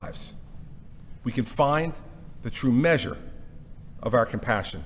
lives. We can find the true measure of our compassion.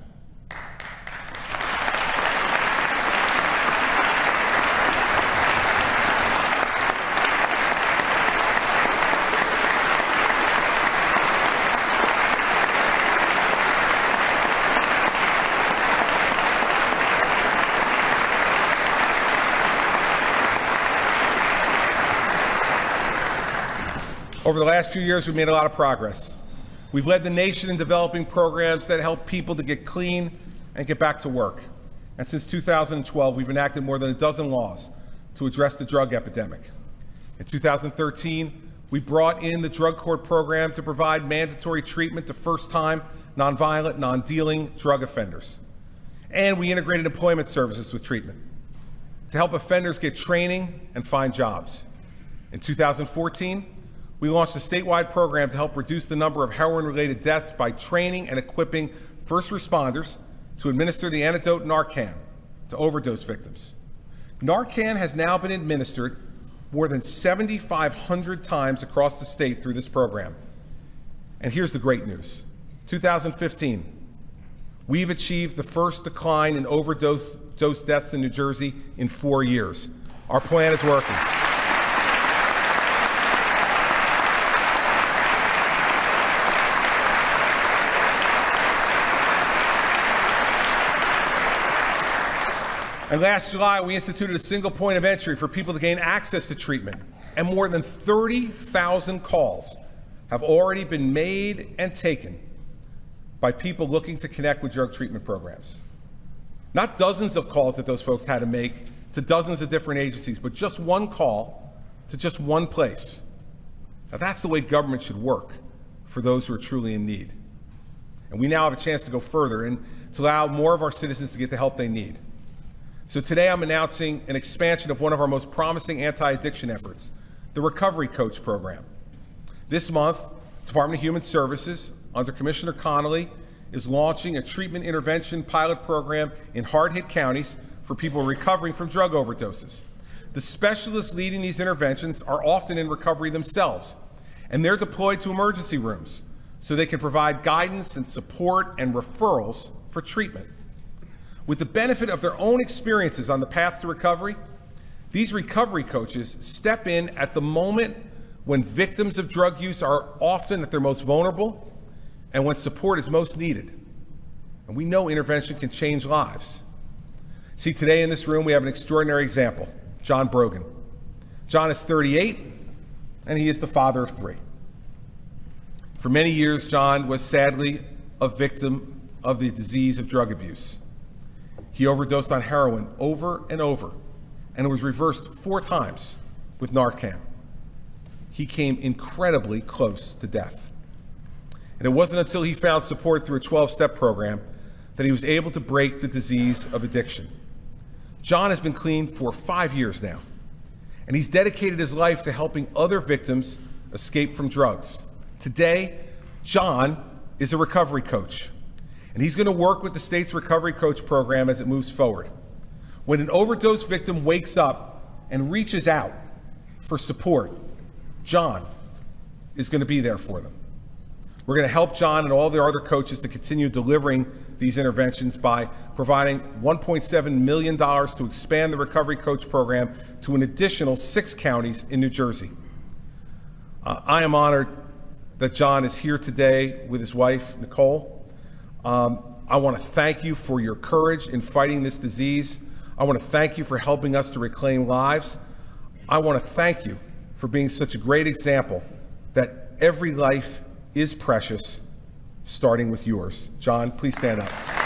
Over the last few years, we've made a lot of progress. We've led the nation in developing programs that help people to get clean and get back to work. And since 2012, we've enacted more than a dozen laws to address the drug epidemic. In 2013, we brought in the drug court program to provide mandatory treatment to first-time, nonviolent, non-dealing drug offenders. And we integrated employment services with treatment to help offenders get training and find jobs. In 2014, we launched a statewide program to help reduce the number of heroin-related deaths by training and equipping first responders to administer the antidote Narcan to overdose victims. Narcan has now been administered more than 7,500 times across the state through this program. And here's the great news. 2015, we've achieved the first decline in overdose deaths in New Jersey in 4 years. Our plan is working. And last July, we instituted a single point of entry for people to gain access to treatment. And more than 30,000 calls have already been made and taken by people looking to connect with drug treatment programs. Not dozens of calls that those folks had to make to dozens of different agencies, but just one call to just one place. Now that's the way government should work for those who are truly in need. And we now have a chance to go further and to allow more of our citizens to get the help they need. So today I'm announcing an expansion of one of our most promising anti-addiction efforts, the Recovery Coach program. This month, Department of Human Services, under Commissioner Connolly, is launching a treatment intervention pilot program in hard-hit counties for people recovering from drug overdoses. The specialists leading these interventions are often in recovery themselves, and they're deployed to emergency rooms so they can provide guidance and support and referrals for treatment. With the benefit of their own experiences on the path to recovery, these recovery coaches step in at the moment when victims of drug use are often at their most vulnerable and when support is most needed. And we know intervention can change lives. See, today in this room, we have an extraordinary example, John Brogan. John is 38, and he is the father of 3. For many years, John was sadly a victim of the disease of drug abuse. He overdosed on heroin over and over, and it was reversed 4 times with Narcan. He came incredibly close to death. And it wasn't until he found support through a 12-step program that he was able to break the disease of addiction. John has been clean for 5 years now, and he's dedicated his life to helping other victims escape from drugs. Today, John is a recovery coach, and he's going to work with the state's Recovery Coach program as it moves forward. When an overdose victim wakes up and reaches out for support, John is going to be there for them. We're going to help John and all the other coaches to continue delivering these interventions by providing $1.7 million to expand the Recovery Coach program to an additional 6 counties in New Jersey. I am honored that John is here today with his wife, Nicole. I want to thank you for your courage in fighting this disease. I want to thank you for helping us to reclaim lives. I want to thank you for being such a great example that every life is precious, starting with yours. John, please stand up.